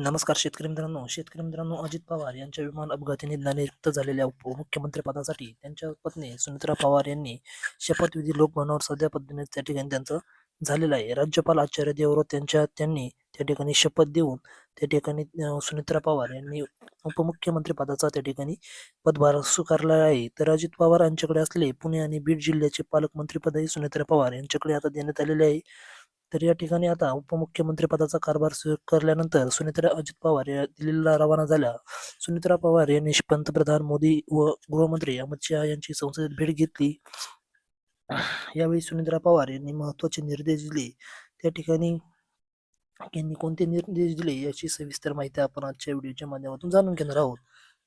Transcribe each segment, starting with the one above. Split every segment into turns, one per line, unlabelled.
नमस्कार शेतकरी मित्रांनो, अजित पवार यांच्या विमान अपघाती निधनाने रिक्त झालेल्या उपमुख्यमंत्री पदासाठी त्यांच्या पत्नी सुनेत्रा पवार यांनी शपथविधी लोकभवनावर साध्या पद्धतीने त्या ठिकाणी त्यांचं झालेलं आहे. राज्यपाल आचार्य देवव्रत त्यांनी त्या ठिकाणी शपथ देऊन त्या ठिकाणी सुनेत्रा पवार यांनी उपमुख्यमंत्री पदाचा त्या ठिकाणी पदभार स्वीकारला आहे. तर अजित पवार यांच्याकडे असले पुणे आणि बीड जिल्ह्याचे पालकमंत्रीपदही सुनेत्रा पवार यांच्याकडे आता देण्यात आलेले आहे. तर या ठिकाणी आता उपमुख्यमंत्री पदाचा कारभार स्वीकारल्यानंतर सुनेत्रा अजित पवार या दिल्लीला रवाना झाल्या. सुनेत्रा पवार यांनी पंतप्रधान मोदी व गृहमंत्री अमित शहा यांची संसदेत भेट घेतली. यावेळी सुनेत्रा पवार यांनी महत्वाचे निर्देश दिले. त्या ठिकाणी यांनी कोणते निर्देश दिले याची सविस्तर माहिती आपण आजच्या व्हिडिओच्या माध्यमातून जाणून घेणार आहोत.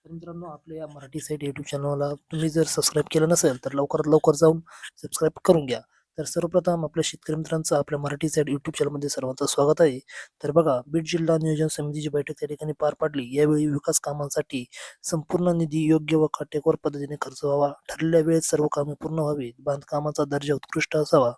तर मित्रांनो, आपल्या या मराठी साईट युट्यूब चॅनलला तुम्ही जर सबस्क्राईब केलं नसेल तर लवकरात लवकर जाऊन सबस्क्राईब करून घ्या. तर सर्वप्रथम आपल्या शेतकरी मित्रांचं आपल्या मराठी साईट युट्यूब चॅनलमध्ये सर्वांचं स्वागत आहे. तर बघा, बीड जिल्हा नियोजन समितीची बैठक त्या ठिकाणी पार पाडली. यावेळी विकास कामांसाठी संपूर्ण निधी योग्य व काटेकोर पद्धतीने खर्च व्हावा, ठरलेल्या वेळेत सर्व कामे पूर्ण व्हावी, बांधकामाचा दर्जा उत्कृष्ट असावा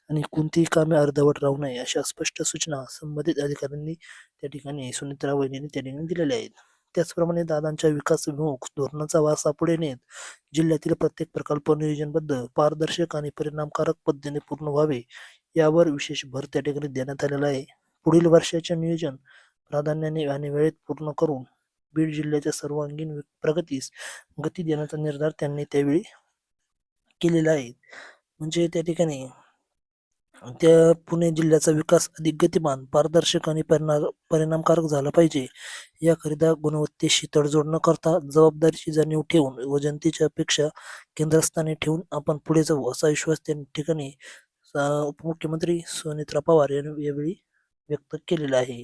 आणि कोणतीही कामे अर्धवट राहू नये अशा स्पष्ट सूचना संबंधित अधिकाऱ्यांनी त्या ठिकाणी सुनेत्रा वहिनींनी त्या ठिकाणी दिलेल्या आहेत. त्याचप्रमाणे दादांच्या विकासविमुख धोरणाचा वारसा पुढे नेत जिल्ह्यातील प्रत्येक प्रकल्प नियोजनबद्ध, पारदर्शक आणि परिणामकारक पद्धतीने पूर्ण व्हावे यावर विशेष भर त्या ठिकाणी देण्यात आलेला आहे. पुढील वर्षाचे नियोजन प्राधान्याने आणि वेळेत पूर्ण करून बीड जिल्ह्याच्या सर्वांगीण प्रगतीस गती देण्याचा निर्धार त्यांनी त्यावेळी केलेला आहे. म्हणजे त्या ठिकाणी त्या पुणे जिल्ह्याचा विकास अधिक गतिमान, पारदर्शक आणि परिणामकारक झाला पाहिजे. याकरिता गुणवत्तेशी तडजोड न करता जबाबदारीची जाणीव ठेवून व जनतेच्या अपेक्षा केंद्रस्थानी ठेवून आपण पुढे जाऊ असा विश्वास त्या ठिकाणी उपमुख्यमंत्री सुनेत्रा पवार यांनी यावेळी व्यक्त केलेला आहे.